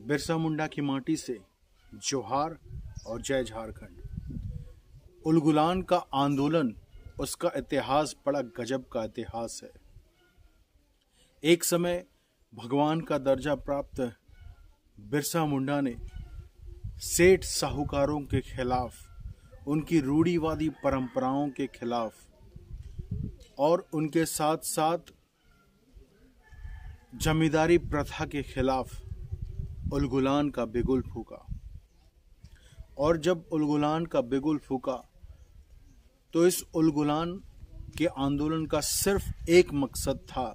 बिरसा मुंडा की माटी से जोहार और जय झारखंड। उलगुलान का आंदोलन, उसका इतिहास बड़ा गजब का इतिहास है। एक समय भगवान का दर्जा प्राप्त बिरसा मुंडा ने सेठ साहूकारों के खिलाफ, उनकी रूढ़िवादी परंपराओं के खिलाफ और उनके साथ साथ जमींदारी प्रथा के खिलाफ उलगुलान का बिगुल फूका। और जब उलगुलान का बिगुल फूका तो इस उलगुलान के आंदोलन का सिर्फ एक मकसद था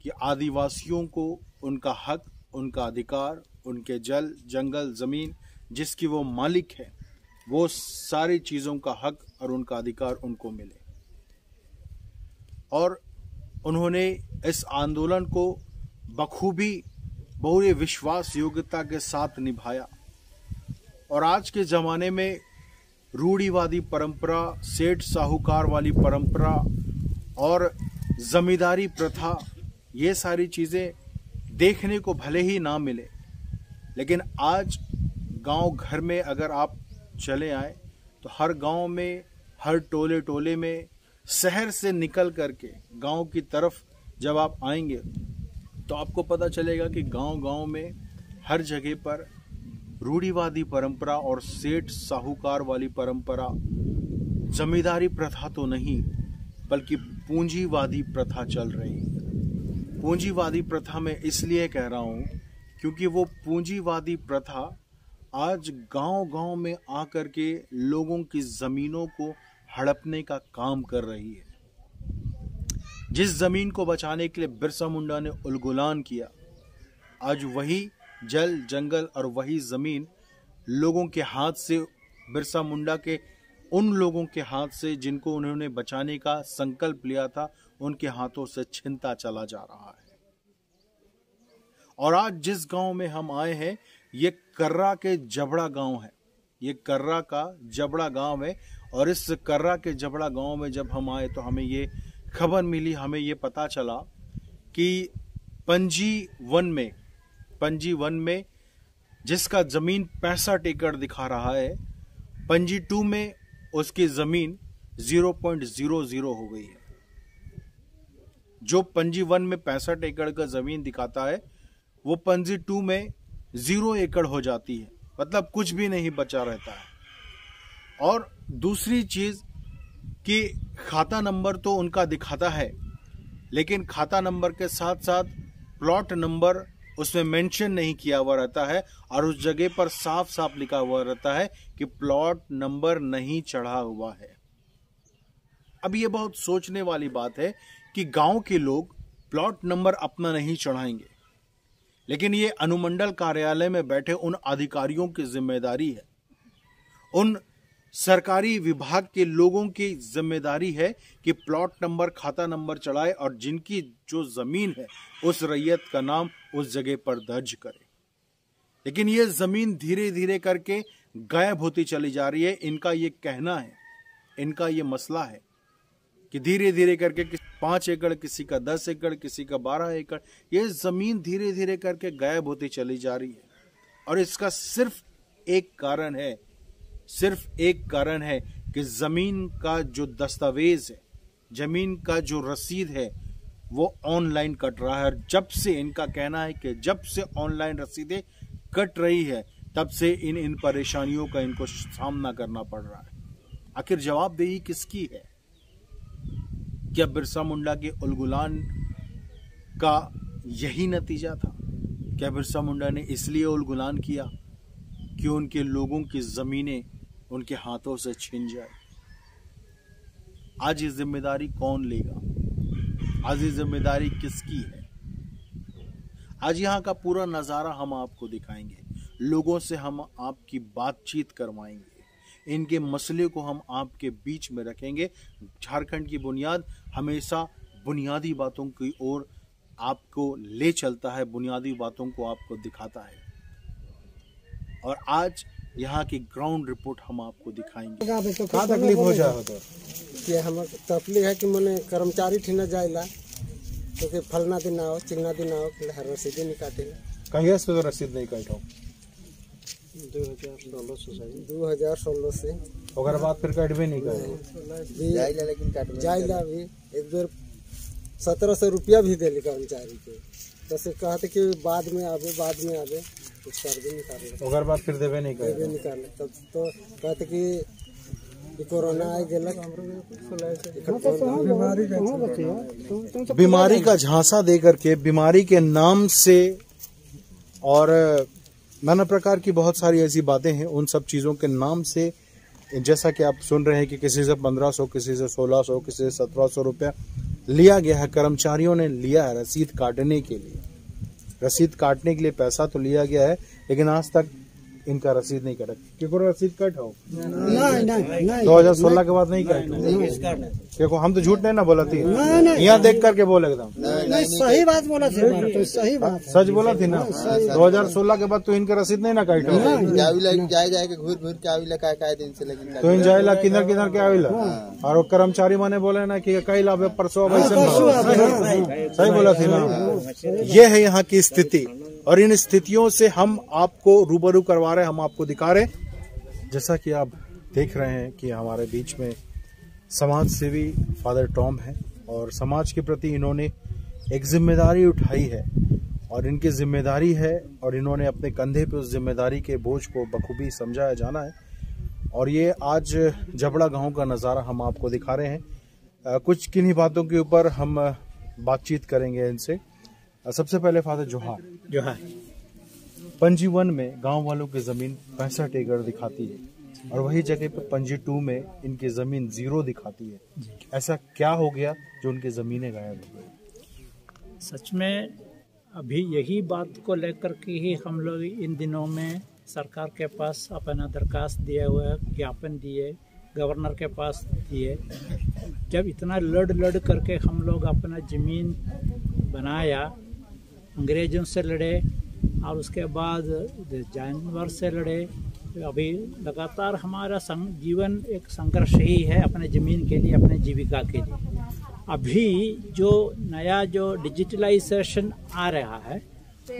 कि आदिवासियों को उनका हक, उनका अधिकार, उनके जल, जंगल, जमीन जिसकी वो मालिक है, वो सारी चीज़ों का हक और उनका अधिकार उनको मिले। और उन्होंने इस आंदोलन को बखूबी पूरे विश्वास योग्यता के साथ निभाया। और आज के ज़माने में रूढ़िवादी परंपरा, सेठ साहूकार वाली परंपरा और जमींदारी प्रथा, ये सारी चीज़ें देखने को भले ही ना मिले, लेकिन आज गांव घर में अगर आप चले आए तो हर गांव में, हर टोले टोले में, शहर से निकल करके गांव की तरफ जब आप आएंगे तो आपको पता चलेगा कि गांव-गांव में हर जगह पर रूढ़िवादी परंपरा और सेठ साहूकार वाली परंपरा, जमींदारी प्रथा तो नहीं बल्कि पूंजीवादी प्रथा चल रही है। पूंजीवादी प्रथा मैं इसलिए कह रहा हूँ क्योंकि वो पूंजीवादी प्रथा आज गांव-गांव में आकर के लोगों की जमीनों को हड़पने का काम कर रही है। जिस जमीन को बचाने के लिए बिरसा मुंडा ने उलगुलान किया, आज वही जल, जंगल और वही जमीन लोगों के हाथ से, बिरसा मुंडा के उन लोगों के हाथ से जिनको उन्होंने बचाने का संकल्प लिया था, उनके हाथों से छिनता चला जा रहा है। और आज जिस गांव में हम आए हैं, ये कर्रा के जबड़ा गांव है। ये कर्रा का जबड़ा गांव है। और इस कर्रा के जबड़ा गांव में जब हम आए तो हमें ये खबर मिली, हमें ये पता चला कि पंजी वन में जिसका जमीन 65 एकड़ दिखा रहा है, पंजी 2 में उसकी जमीन 0.00 हो गई है। जो पंजी 1 में 65 एकड़ का जमीन दिखाता है, वो पंजी 2 में 0 एकड़ हो जाती है, मतलब कुछ भी नहीं बचा रहता है। और दूसरी चीज कि खाता नंबर तो उनका दिखाता है, लेकिन खाता नंबर के साथ साथ प्लॉट नंबर उसमें मेंशन नहीं किया हुआ रहता है और उस जगह पर साफ साफ लिखा हुआ रहता है कि प्लॉट नंबर नहीं चढ़ा हुआ है। अब ये बहुत सोचने वाली बात है कि गांव के लोग प्लॉट नंबर अपना नहीं चढ़ाएंगे, लेकिन ये अनुमंडल कार्यालय में बैठे उन अधिकारियों की जिम्मेदारी है, उन सरकारी विभाग के लोगों की जिम्मेदारी है कि प्लॉट नंबर, खाता नंबर चढ़ाए और जिनकी जो जमीन है उस रैयत का नाम उस जगह पर दर्ज करे। लेकिन ये जमीन धीरे धीरे करके गायब होती चली जा रही है। इनका ये कहना है, इनका ये मसला है कि धीरे धीरे करके 5 एकड़, किसी का 10 एकड़, किसी का 12 एकड़, ये जमीन धीरे धीरे करके गायब होती चली जा रही है। और इसका सिर्फ एक कारण है कि जमीन का जो दस्तावेज है, जमीन का जो रसीद है, वो ऑनलाइन कट रहा है। और जब से, इनका कहना है कि जब से ऑनलाइन रसीदें कट रही है, तब से इन परेशानियों का इनको सामना करना पड़ रहा है। आखिर जवाबदेही किसकी है? क्या बिरसा मुंडा के उलगुलान का यही नतीजा था? क्या बिरसा मुंडा ने इसलिए उलगुलान किया कि उनके लोगों की जमीनें उनके हाथों से छिन जाए? आज ये जिम्मेदारी कौन लेगा? आज ये जिम्मेदारी किसकी है? आज यहाँ का पूरा नज़ारा हम आपको दिखाएंगे, लोगों से हम आपकी बातचीत करवाएंगे, इनके मसले को हम आपके बीच में रखेंगे। झारखंड की बुनियाद हमेशा बुनियादी बातों की ओर आपको ले चलता है, बुनियादी बातों को आपको दिखाता है। और आज यहाँ की ग्राउंड रिपोर्ट हम आपको दिखाएंगे। क्या तकलीफ हो जाए कि हम तकलीफ है कि मैंने कर्मचारी ठीक न जाएला तो कि फलना दिन आओ, चिंगना दिन आओ, हर रसीदी निकाले कहीं से तो रसीद नहीं काटा 2016 से ओकर बाद फिर कट भी नहीं करे जाइला भी एक बार 1700 रुपया भी देली कर्मचारी के, तो से कहते कि बाद में आवे कुछ कर भी निकाले, ओकर बाद फिर देवे नहीं करे निकाले। तब तो कहते कि कोरोना आ गया, बीमारी का झांसा दे करके, बीमारी के नाम से और नाना प्रकार की बहुत सारी ऐसी बातें हैं, उन सब चीज़ों के नाम से जैसा कि आप सुन रहे हैं कि किसी से 1500, किसी से 1600, किसी से 1700 रुपया लिया गया है। कर्मचारियों ने लिया है रसीद काटने के लिए, रसीद काटने के लिए पैसा तो लिया गया है, लेकिन आज तक इनका रसीद नहीं कटा। क्योंकि रसीद कट हो 2016 के बाद नहीं कट। देखो हम तो झूठ नहीं ना बोला थी, यहाँ देख करके बोले एकदम सही बात बोला थी, तो सही बात सच बोला थी ना। 2016 के बाद तो इनका रसीद नहीं ना काटो, तो इन जाइला किधर किधर के आविला। और वो कर्मचारी माने बोले ना कि कई लाभ परसों, सही बोला थी ना। ये है यहाँ की स्थिति, और इन स्थितियों से हम आपको रूबरू करवा रहे हैं, हम आपको दिखा रहे हैं। जैसा कि आप देख रहे हैं कि हमारे बीच में समाज सेवी फादर टॉम है, और समाज के प्रति इन्होंने एक जिम्मेदारी उठाई है, और इनकी जिम्मेदारी है, और इन्होंने अपने कंधे पे उस जिम्मेदारी के बोझ को बखूबी समझाया जाना है। और ये आज जबड़ा गांव का नज़ारा हम आपको दिखा रहे हैं। कुछ किन्हीं बातों के ऊपर हम बातचीत करेंगे इनसे। सबसे पहले फादर जोहार। पंजी 1 में गांव वालों की जमीन 65 एकड़ दिखाती है, और वही जगह पे पंजी 2 में इनकी जमीन 0 दिखाती है। ऐसा क्या हो गया जो उनकी जमीनें गायब हो गई? सच में अभी यही बात को लेकर के ही हम लोग इन दिनों में सरकार के पास अपना दरखास्त दिए हुए, ज्ञापन दिए, गवर्नर के पास दिए। जब इतना लड़ करके हम लोग अपना ज़मीन बनाया, अंग्रेज़ों से लड़े और उसके बाद जानवर से लड़े, अभी लगातार हमारा जीवन एक संघर्ष ही है अपने ज़मीन के लिए, अपने जीविका के लिए। अभी जो नया जो डिजिटलाइजेशन आ रहा है,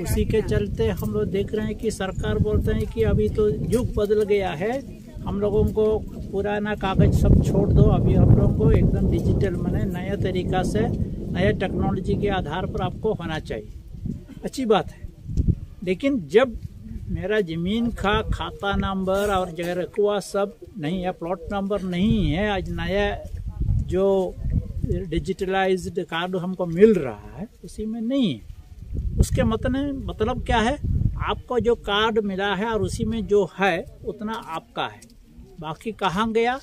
उसी के चलते हम लोग देख रहे हैं कि सरकार बोलते हैं कि अभी तो युग बदल गया है, हम लोगों को पुराना कागज सब छोड़ दो, अभी हम लोगों को एकदम डिजिटल माने नया तरीका से, नया टेक्नोलॉजी के आधार पर आपको होना चाहिए। अच्छी बात है, लेकिन जब मेरा ज़मीन का खाता नंबर और जगह रखवा सब नहीं है, प्लॉट नंबर नहीं है, आज नया जो डिजिटलाइज्ड कार्ड हमको मिल रहा है उसी में नहीं है, उसके मतलब क्या है, आपको जो कार्ड मिला है और उसी में जो है उतना आपका है, बाकी कहाँ गया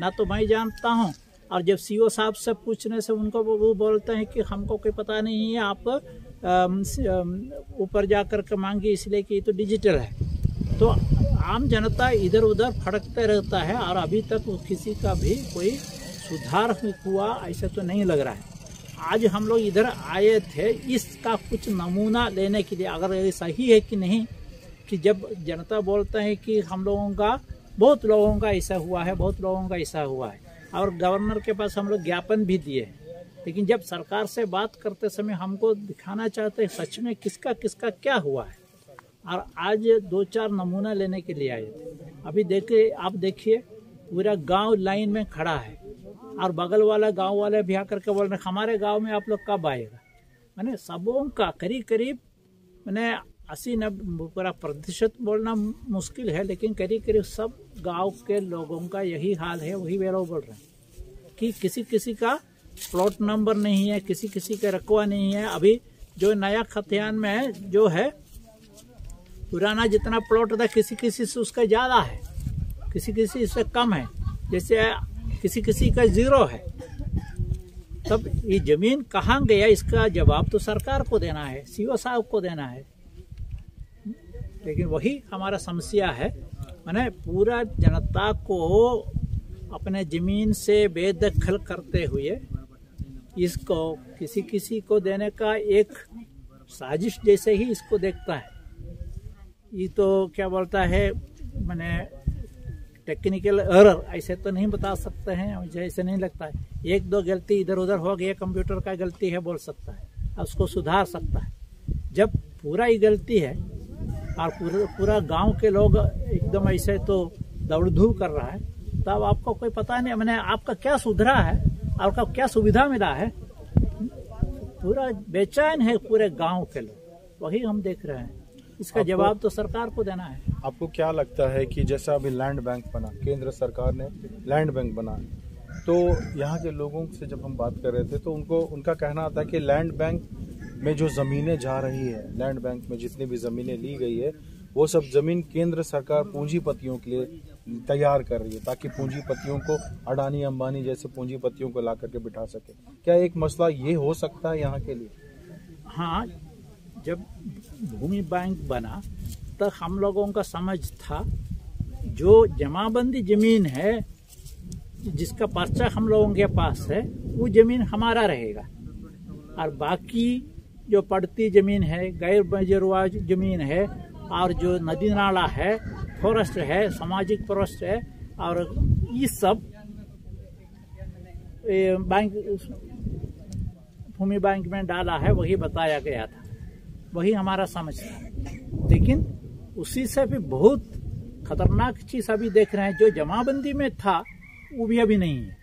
ना तो मैं जानता हूँ। और जब सीओ साहब से पूछने से उनको वो बोलते हैं कि हमको कोई पता नहीं है, आप ऊपर जा कर के मांगिए, इसलिए कि ये तो डिजिटल है। तो आम जनता इधर उधर फड़कते रहता है, और अभी तक किसी का भी कोई सुधार हुआ ऐसा तो नहीं लग रहा है। आज हम लोग इधर आए थे इसका कुछ नमूना लेने के लिए, अगर ये सही है कि नहीं, कि जब जनता बोलता है कि हम लोगों का, बहुत लोगों का ऐसा हुआ है, बहुत लोगों का ऐसा हुआ है, और गवर्नर के पास हम लोग ज्ञापन भी दिए हैं, लेकिन जब सरकार से बात करते समय हमको दिखाना चाहते हैं सच में किसका किसका क्या हुआ है। और आज 2-4 नमूना लेने के लिए आए थे। अभी आप देखिए पूरा गांव लाइन में खड़ा है, और बगल वाला गांव वाले भी आकर के बोल रहे हमारे गांव में आप लोग कब आएगा। मैंने सबों का करीब मैंने 80-90% बोलना मुश्किल है, लेकिन करीब सब गांव के लोगों का यही हाल है। वही वे लोग बोल रहे हैं कि किसी का प्लॉट नंबर नहीं है, किसी का रकवा नहीं है। अभी जो नया खतियान में जो है, पुराना जितना प्लॉट था किसी से उसका ज़्यादा है, किसी से कम है, जैसे किसी का 0 है। तब ये जमीन कहाँ गया, इसका जवाब तो सरकार को देना है, सीओ साहब को देना है। लेकिन वही हमारा समस्या है, माने पूरा जनता को अपने ज़मीन से बेदखल करते हुए इसको किसी को देने का एक साजिश जैसे ही इसको देखता है। ये तो क्या बोलता है, माने टेक्निकल एरर ऐसे तो नहीं बता सकते हैं, मुझे ऐसे नहीं लगता है। 1-2 गलती इधर उधर हो गई, कंप्यूटर का गलती है बोल सकता है, उसको सुधार सकता है। जब पूरा ही गलती है और पूरा गांव के लोग एकदम ऐसे तो दौड़ धूप कर रहा है, तब आपको कोई पता नहीं मैंने आपका क्या सुधरा है, आपका क्या सुविधा मिला है। पूरा बेचैन है पूरे गांव के लोग, वही हम देख रहे हैं। इसका जवाब तो सरकार को देना है। आपको क्या लगता है कि जैसा अभी लैंड बैंक बना, केंद्र सरकार ने लैंड बैंक बना, तो यहाँ के लोगों से जब हम बात कर रहे थे तो उनका कहना था कि लैंड बैंक में जो ज़मीनें जा रही है, लैंड बैंक में जितनी भी ज़मीनें ली गई है, वो सब ज़मीन केंद्र सरकार पूंजीपतियों के लिए तैयार कर रही है ताकि पूंजीपतियों को, अडानी अंबानी जैसे पूंजीपतियों को ला करके बिठा सके। क्या एक मसला ये हो सकता है यहाँ के लिए? हाँ, जब भूमि बैंक बना तब हम लोगों का समझ था जो जमाबंदी जमीन है जिसका पर्चा हम लोगों के पास है वो जमीन हमारा रहेगा, और बाकी जो पड़ती जमीन है, गैर बजरुआ जमीन है, और जो नदी नाला है, फॉरेस्ट है, सामाजिक फॉरेस्ट है, और ये सब बैंक भूमि बैंक में डाला है, वही बताया गया था, वही हमारा समझ था। लेकिन उसी से भी बहुत खतरनाक चीज अभी देख रहे हैं, जो जमाबंदी में था वो भी अभी नहीं है।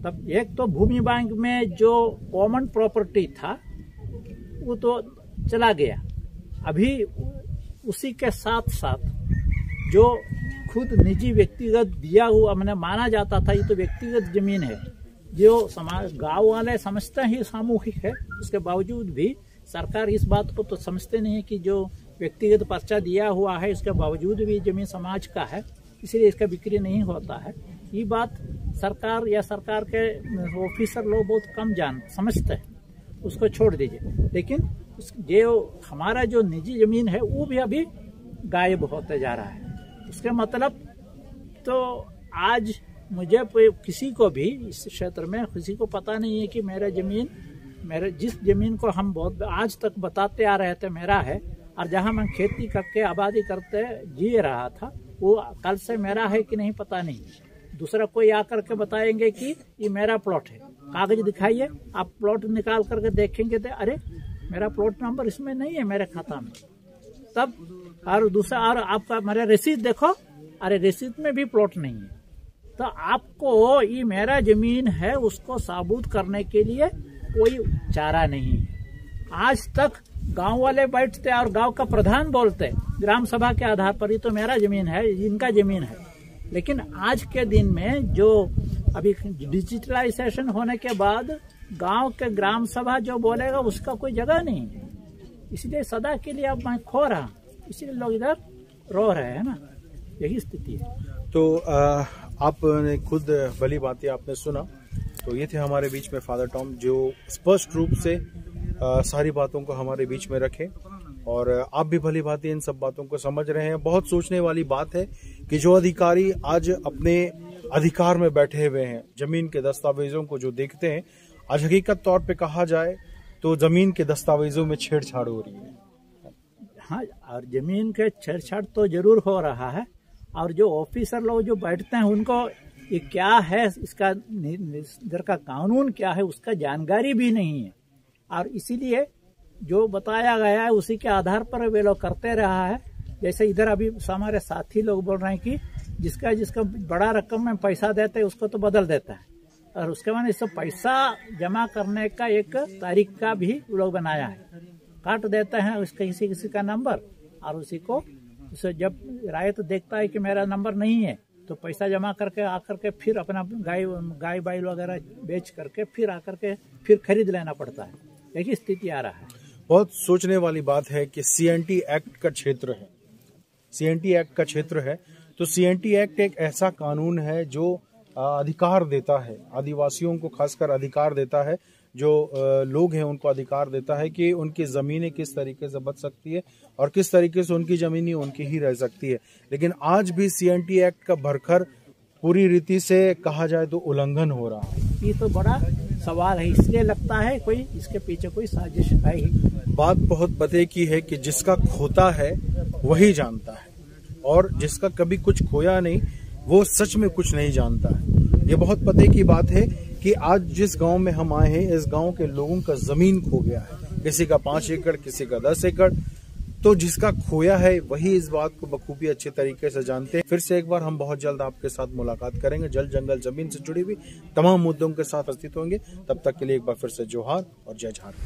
तब एक तो भूमि बैंक में जो कॉमन प्रॉपर्टी था वो तो चला गया, अभी उसी के साथ साथ जो खुद निजी व्यक्तिगत दिया हुआ मैंने माना जाता था, ये तो व्यक्तिगत जमीन है, जो समाज गांव वाले समझते हैं सामूहिक है, उसके बावजूद भी सरकार इस बात को तो समझते नहीं है कि जो व्यक्तिगत पर्चा दिया हुआ है इसके बावजूद भी जमीन समाज का है, इसलिए इसका बिक्री नहीं होता है। ये बात सरकार या सरकार के ऑफिसर लोग बहुत कम समझते हैं, उसको छोड़ दीजिए। लेकिन जो हमारा जो निजी जमीन है वो भी अभी गायब होते जा रहा है। उसके मतलब तो आज मुझे किसी को भी इस क्षेत्र में किसी को पता नहीं है कि मेरे जिस जमीन को हम बहुत आज तक बताते आ रहे थे मेरा है, और जहां मैं खेती करके आबादी करते जी रहा था, वो कल से मेरा है कि नहीं पता नहीं। दूसरा कोई आकर के बताएंगे कि ये मेरा प्लॉट है, कागज दिखाइए, आप प्लॉट निकाल करके देखेंगे तो अरे मेरा प्लॉट नंबर इसमें नहीं है मेरे खाता में, तब और दूसरा और आपका मेरा रसीद देखो, अरे रसीद में भी प्लॉट नहीं है। तो आपको ये मेरा जमीन है उसको साबुत करने के लिए कोई चारा नहीं है। आज तक गांव वाले बैठते और गांव का प्रधान बोलते ग्राम सभा के आधार पर, ये तो मेरा जमीन है, इनका जमीन है। लेकिन आज के दिन में जो अभी डिजिटलाइजेशन होने के बाद गांव के ग्राम सभा जो बोलेगा उसका कोई जगह नहीं है, इसलिए सदा के लिए अब मैं खो रहा, इसलिए लोग इधर रो रहे हैं ना, यही स्थिति है। तो आपने खुद भली बातें आपने सुना, तो ये थे हमारे बीच में फादर टॉम, जो स्पष्ट रूप से सारी बातों को हमारे बीच में रखे, और आप भी भली भांति इन सब बातों को समझ रहे हैं। बहुत सोचने वाली बात है कि जो अधिकारी आज अपने अधिकार में बैठे हुए हैं, जमीन के दस्तावेजों को जो देखते हैं, आज हकीकत तौर पे कहा जाए तो जमीन के दस्तावेजों में छेड़छाड़ हो रही है। हाँ, और जमीन के छेड़छाड़ तो जरूर हो रहा है, और जो ऑफिसर लोग जो बैठते हैं उनको ये क्या है, इसका इधर का कानून क्या है उसका जानकारी भी नहीं है, और इसीलिए जो बताया गया है उसी के आधार पर वे लोग करते रहा है। जैसे इधर अभी हमारे साथी लोग बोल रहे हैं कि जिसका बड़ा रकम में पैसा देते हैं उसको तो बदल देता है, और उसके बाद इस पैसा जमा करने का एक तारीख का भी लोग बनाया है, काट देते हैं उसका किसी का नंबर, और उसी को जब रायत देखता है कि मेरा नंबर नहीं है तो पैसा जमा करके आकर के फिर अपना गाय बैल वगैरह बेच करके फिर आकर के फिर खरीद लेना पड़ता है। यही स्थिति आ रहा है। बहुत सोचने वाली बात है कि सीएनटी एक्ट का क्षेत्र है, सीएनटी एक्ट का क्षेत्र है, तो सीएनटी एक्ट एक ऐसा कानून है जो अधिकार देता है आदिवासियों को, खासकर अधिकार देता है, जो लोग हैं उनको अधिकार देता है कि उनकी ज़मीनें किस तरीके से बच सकती है और किस तरीके से उनकी ज़मीनें उनकी ही रह सकती है। लेकिन आज भी सीएनटी एक्ट का भरखर पूरी रीति से कहा जाए तो उल्लंघन हो रहा है। ये तो बड़ा सवाल है, इसलिए लगता है कोई इसके पीछे कोई साजिश है ही। बात बहुत पते की है कि जिसका खोता है वही जानता है, और जिसका कभी कुछ खोया नहीं वो सच में कुछ नहीं जानता है। ये बहुत पते की बात है कि आज जिस गांव में हम आए हैं, इस गांव के लोगों का जमीन खो गया है, किसी का 5 एकड़, किसी का 10 एकड़। तो जिसका खोया है वही इस बात को बखूबी अच्छे तरीके से जानते हैं। फिर से एक बार हम बहुत जल्द आपके साथ मुलाकात करेंगे, जल जंगल जमीन से जुड़ी हुई तमाम मुद्दों के साथ उपस्थित होंगे। तब तक के लिए एक बार फिर से जोहार और जय झारखंड।